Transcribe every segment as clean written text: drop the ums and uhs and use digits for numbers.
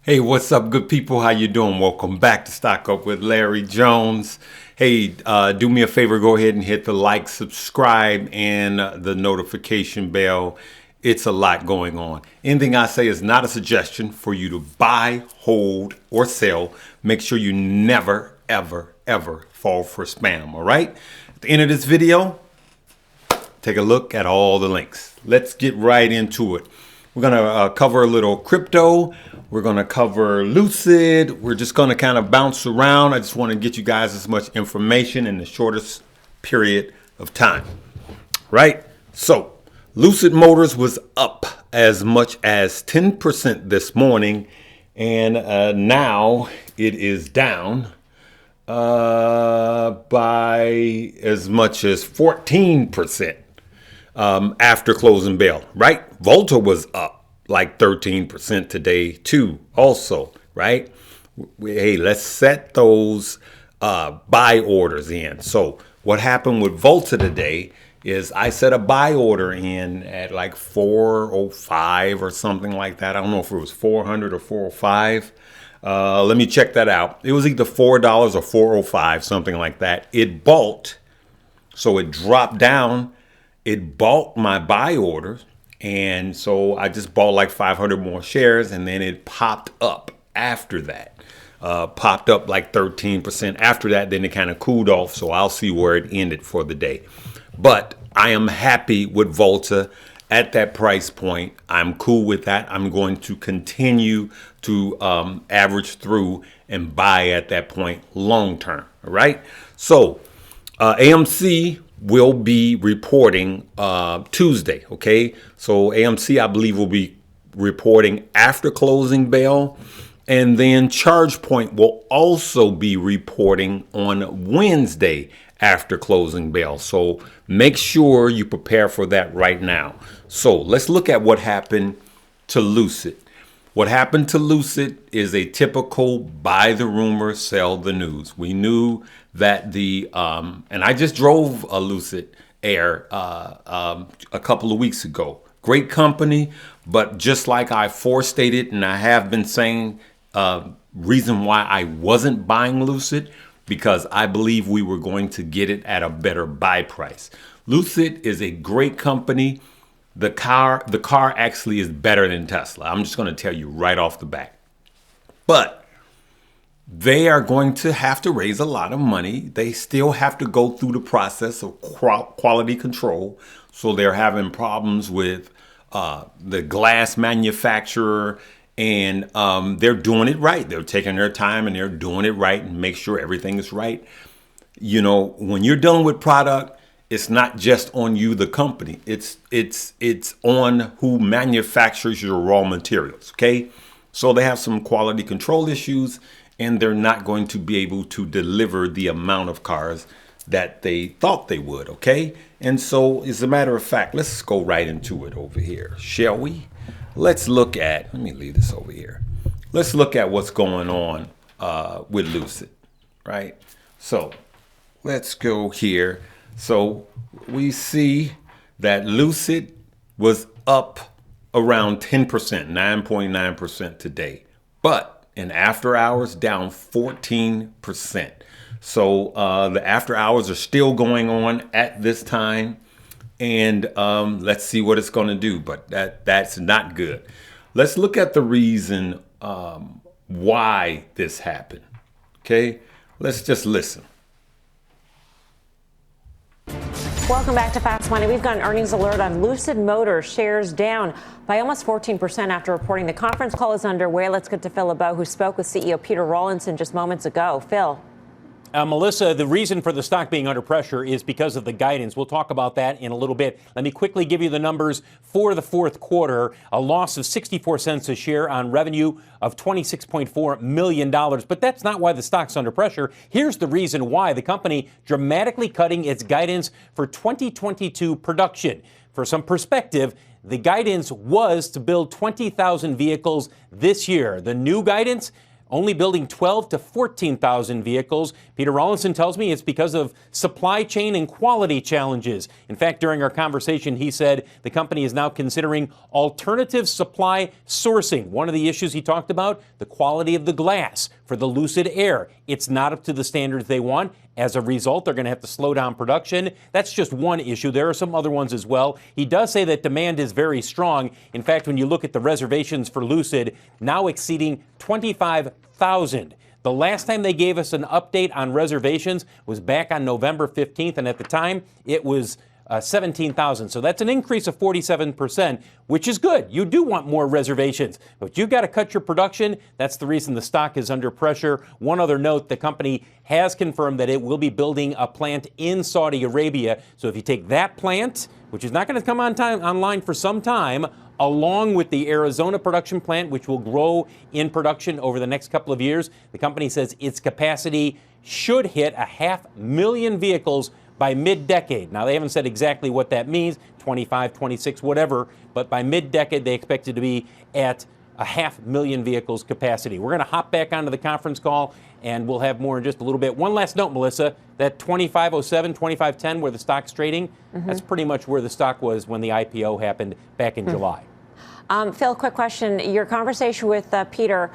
Hey, what's up, good people? How you doing? Welcome back to Stock Up with Larry Jones. Hey, do me a favor, go ahead and hit the like, subscribe, and the notification bell. It's a lot going on. Anything I say is not a suggestion for you to buy, hold, or sell. Make sure you never, ever, ever fall for spam, all right? At the end of this video, take a look at all the links. Let's get right into it. We're going to cover a little crypto. We're going to cover Lucid. We're just going to kind of bounce around. I just want to get you guys as much information in the shortest period of time. Right? So, Lucid Motors was up as much as 10% this morning. And now it is down by as much as 14%. After closing bell, right? Volta was up like 13% today too, also, right? Hey, let's set those buy orders in. So what happened with Volta today is I set a buy order in at like 405 or something like that. I don't know if it was 400 or 405. Let me check that out. It was either $4 or 405, something like that. It bought, so it dropped down. It bought my buy orders, and so I just bought like 500 more shares, and then it popped up after that. Popped up like 13%. After that, then it kind of cooled off, so I'll see where it ended for the day. But I am happy with Volta at that price point. I'm cool with that. I'm going to continue to average through and buy at that point long term, all right? So AMC will be reporting Tuesday, okay? So AMC, I believe, will be reporting after closing bell. And then ChargePoint will also be reporting on Wednesday after closing bell. So make sure you prepare for that right now. So let's look at what happened to Lucid. What happened to Lucid is a typical buy the rumor, sell the news. We knew that and I just drove a Lucid Air a couple of weeks ago. Great company, but just like I forestated and I have been saying, reason why I wasn't buying Lucid, because I believe we were going to get it at a better buy price. Lucid is a great company. The car actually is better than Tesla. I'm just going to tell you right off the bat. But they are going to have to raise a lot of money. They still have to go through the process of quality control. So they're having problems with the glass manufacturer, and they're doing it right. They're taking their time and they're doing it right and make sure everything is right. You know, when you're dealing with product, it's not just on you, the company. It's on who manufactures your raw materials, okay? So they have some quality control issues, and they're not going to be able to deliver the amount of cars that they thought they would, okay? And so, as a matter of fact, let's go right into it over here, shall we? Let's look at, let me leave this over here. Let's look at what's going on with Lucid, right? So let's go here. So we see that Lucid was up around 10%, 9.9% today, but in after hours down 14%. So the after hours are still going on at this time, and let's see what it's going to do. But that's not good. Let's look at the reason why this happened. Okay, let's just listen. Welcome back to Fast Money. We've got an earnings alert on Lucid Motors. Shares down by almost 14% after reporting. The conference call is underway. Let's get to Phil LeBeau, who spoke with CEO Peter Rawlinson just moments ago. Phil. Melissa, the reason for the stock being under pressure is because of the guidance. We'll talk about that in a little bit. Let me quickly give you the numbers for the fourth quarter. A loss of 64 cents a share on revenue of $26.4 million. But that's not why the stock's under pressure. Here's the reason why. The company dramatically cutting its guidance for 2022 production. For some perspective, the guidance was to build 20,000 vehicles this year. The new guidance, only building 12 to 14,000 vehicles. Peter Rawlinson tells me it's because of supply chain and quality challenges. In fact, during our conversation, he said the company is now considering alternative supply sourcing. One of the issues he talked about, the quality of the glass for the Lucid Air. It's not up to the standards they want. As a result, they're going to have to slow down production. That's just one issue. There are some other ones as well. He does say that demand is very strong. In fact, when you look at the reservations for Lucid, now exceeding 25,000. The last time they gave us an update on reservations was back on November 15th, and at the time, it was 17,000. So that's an increase of 47%, which is good. You do want more reservations, but you've got to cut your production. That's the reason the stock is under pressure. One other note, the company has confirmed that it will be building a plant in Saudi Arabia. So if you take that plant, which is not going to come online for some time, along with the Arizona production plant, which will grow in production over the next couple of years, the company says its capacity should hit 500,000 vehicles by mid-decade. Now, they haven't said exactly what that means, 25, 26, whatever, but by mid-decade, they expect it to be at 500,000 vehicles capacity. We're going to hop back onto the conference call, and we'll have more in just a little bit. One last note, Melissa, that 2507, 2510, where the stock's trading, that's pretty much where the stock was when the IPO happened back in July. Phil, quick question. Your conversation with Peter,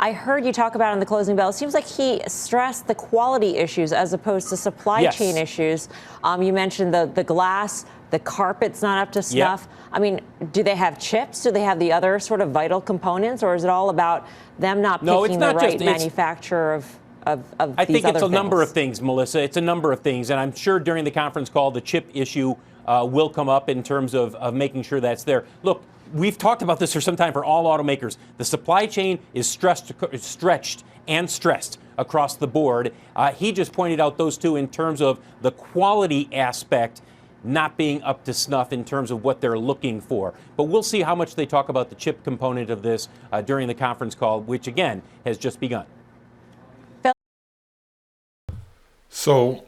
I heard you talk about in the closing bell. It seems like he stressed the quality issues as opposed to supply chain issues. You mentioned the glass, the carpet's not up to snuff. Yep. I mean, do they have chips? Do they have the other sort of vital components? Or is it all about them not picking the right manufacturer of I think it's a number of things, Melissa. It's a number of things. And I'm sure during the conference call, the chip issue will come up in terms of making sure that's there. Look, we've talked about this for some time for all automakers. The supply chain is stretched and stressed across the board. He just pointed out those two in terms of the quality aspect not being up to snuff in terms of what they're looking for. But we'll see how much they talk about the chip component of this during the conference call, which, again, has just begun. So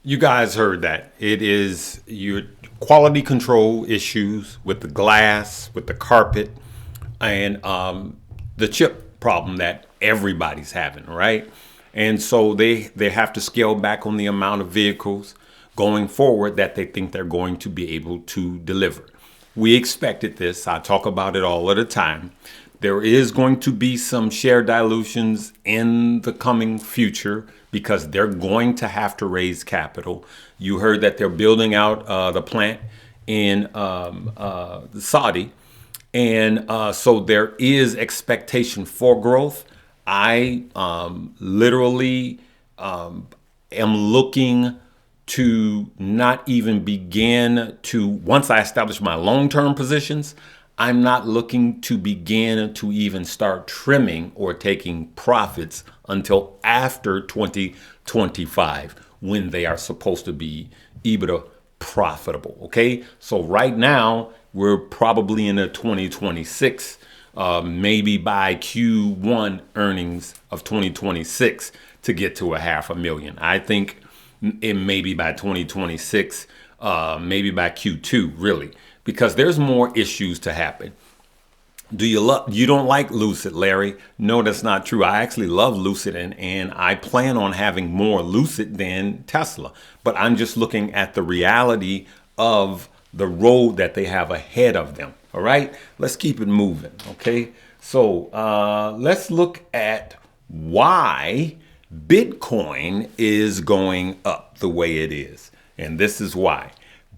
you guys heard that. It is your quality control issues with the glass, with the carpet, and the chip problem that everybody's having, right? And so they have to scale back on the amount of vehicles going forward that they think they're going to be able to deliver. We expected this. I talk about it all of the time. There is going to be some share dilutions in the coming future because they're going to have to raise capital. You heard that they're building out the plant in Saudi. And so there is expectation for growth. I literally am looking to not even begin to, once I establish my long-term positions, I'm not looking to begin to even start trimming or taking profits until after 2025 when they are supposed to be EBITDA profitable. Okay, so right now we're probably in a 2026, maybe by Q1 earnings of 2026 to get to 500,000. I think it may be by 2026, maybe by Q2, really, because there's more issues to happen. You don't like Lucid, Larry? No, that's not true. I actually love Lucid, and I plan on having more Lucid than Tesla. But I'm just looking at the reality of the road that they have ahead of them. All right, let's keep it moving. Okay, so let's look at why Bitcoin is going up the way it is. And this is why.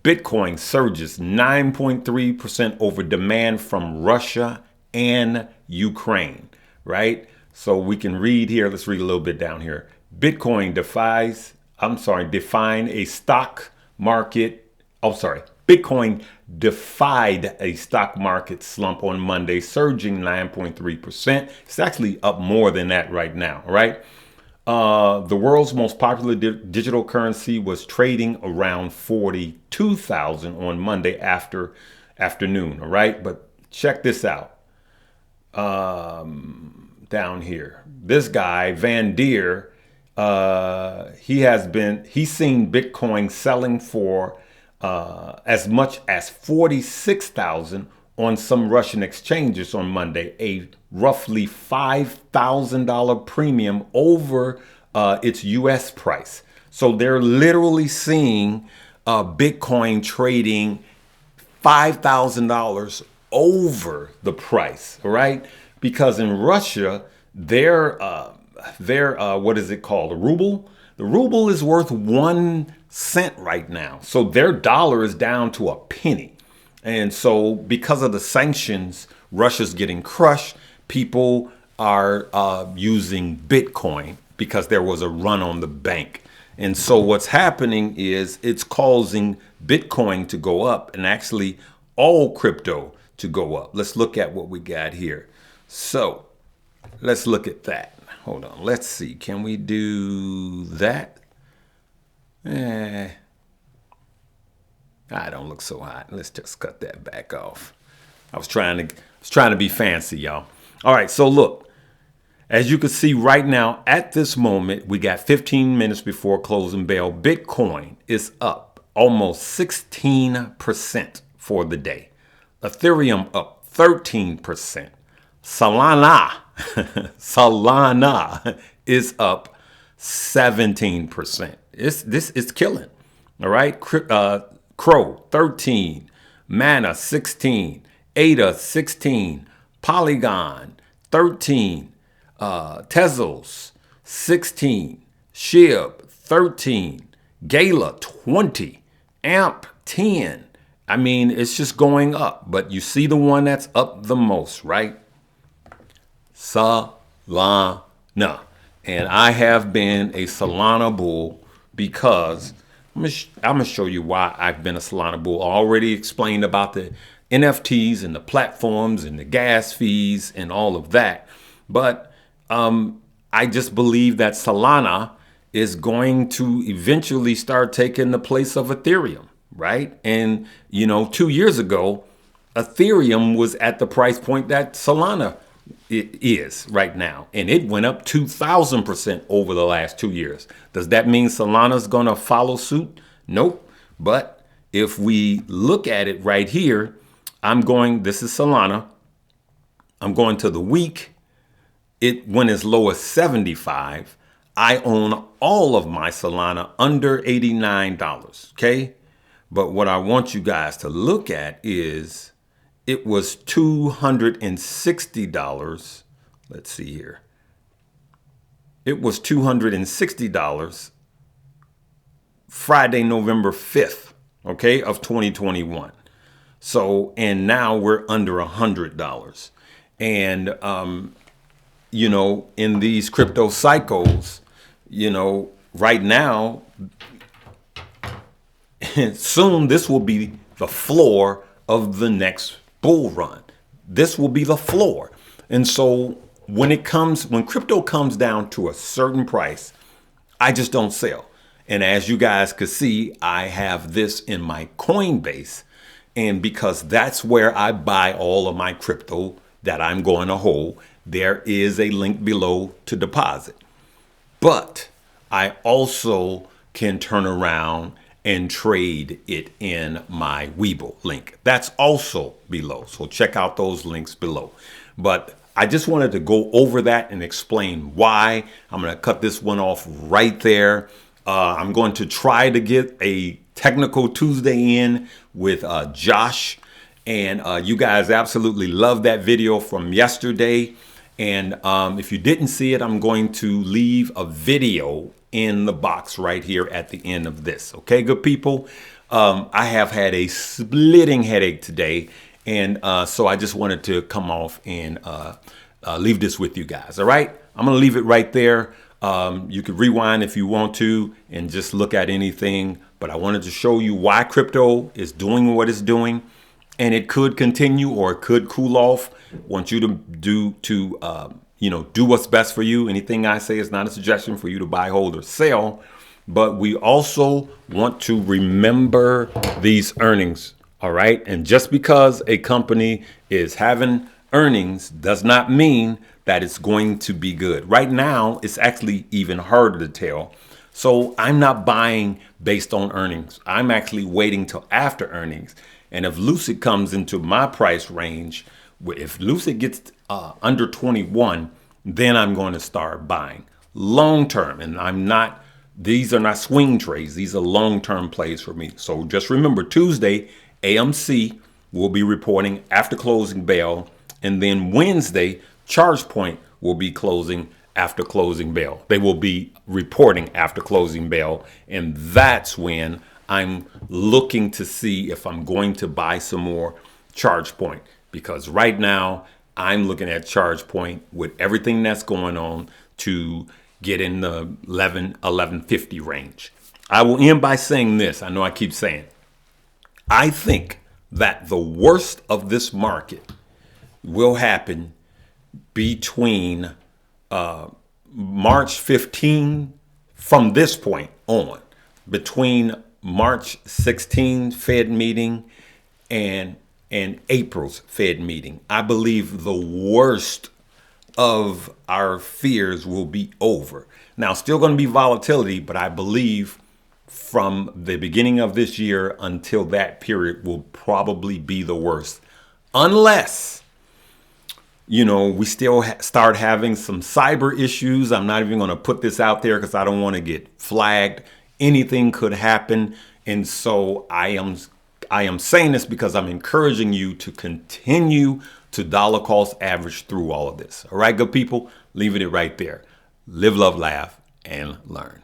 Bitcoin surges 9.3% over demand from Russia and Ukraine, right? So we can read here. Let's read a little bit down here. Bitcoin define a stock market. Bitcoin defied a stock market slump on Monday, surging 9.3%. It's actually up more than that right now, right? The world's most popular digital currency was trading around 42,000 on Monday afternoon. All right, but check this out. Down here, this guy Van Deer, he's seen Bitcoin selling for as much as 46,000 on some Russian exchanges on Monday, a roughly $5,000 premium over its U.S. price. So they're literally seeing Bitcoin trading $5,000 over the price, right? Because in Russia, their what is it called? A ruble? The ruble is worth 1 cent right now. So their dollar is down to a penny. And so because of the sanctions, Russia's getting crushed. People are using Bitcoin because there was a run on the bank. And so what's happening is it's causing Bitcoin to go up and actually all crypto to go up. Let's look at what we got here. So let's look at that. Hold on. Let's see. Can we do that? I don't look so hot. Let's just cut that back off. I was trying to be fancy, y'all. All right. So look, as you can see right now, at this moment, we got 15 minutes before closing bell. Bitcoin is up almost 16% for the day. Ethereum up 13%. Solana is up 17%. It's killing. All right. Crow 13, Mana 16, ADA 16, Polygon 13, Tezos 16, Shib 13, Gala 20, Amp 10. I mean, it's just going up, but you see the one that's up the most, right? Solana. And I have been a Solana bull because I'm going to show you why I've been a Solana bull. I already explained about the NFTs and the platforms and the gas fees and all of that. But I just believe that Solana is going to eventually start taking the place of Ethereum, right? And, 2 years ago, Ethereum was at the price point that Solana is right now. And it went up 2,000% over the last 2 years. Does that mean Solana's going to follow suit? Nope. But if we look at it right here, this is Solana. I'm going to the week. It went as low as 75. I own all of my Solana under $89. Okay. But what I want you guys to look at is it was $260. Let's see here. It was $260 Friday, November 5th, okay, of 2021. So, and now we're under $100. And, in these crypto cycles, right now, soon this will be the floor of the next bull run. This will be the floor. And so when crypto comes down to a certain price, I just don't sell. And as you guys could see, I have this in my Coinbase. And because that's where I buy all of my crypto that I'm going to hold, there is a link below to deposit. But I also can turn around and trade it in my Webull link. That's also below. So check out those links below. But I just wanted to go over that and explain why. I'm going to cut this one off right there. I'm going to try to get a technical Tuesday in with Josh. And you guys absolutely loved that video from yesterday. And if you didn't see it, I'm going to leave a video in the box right here at the end of this. Okay, good people. I have had a splitting headache today. And so I just wanted to come off and leave this with you guys. All right. I'm going to leave it right there. You could rewind if you want to and just look at anything. But I wanted to show you why crypto is doing what it's doing. And it could continue or it could cool off. I want you to do what's best for you. Anything I say is not a suggestion for you to buy, hold, or sell. But we also want to remember these earnings. All right. And just because a company is having earnings does not mean that it's going to be good. Right now, it's actually even harder to tell. So I'm not buying based on earnings. I'm actually waiting till after earnings. And if Lucid comes into my price range, if Lucid gets under 21, then I'm going to start buying long term. And these are not swing trades. These are long-term plays for me. So just remember, Tuesday, AMC will be reporting after closing bell. And then Wednesday, ChargePoint will be closing after closing bell. They will be reporting after closing bell. And that's when I'm looking to see if I'm going to buy some more ChargePoint. Because right now, I'm looking at ChargePoint with everything that's going on to get in the 1150 range. I will end by saying this. I know I keep saying, I think that the worst of this market will happen between March 15 from this point on, between March 16 Fed meeting and April's Fed meeting. I believe the worst of our fears will be over. Now, still going to be volatility, but I believe from the beginning of this year until that period will probably be the worst. Unless, we still start having some cyber issues. I'm not even going to put this out there because I don't want to get flagged. Anything could happen. And so I am saying this because I'm encouraging you to continue to dollar cost average through all of this. All right, good people, leaving it right there. Live, love, laugh, and learn.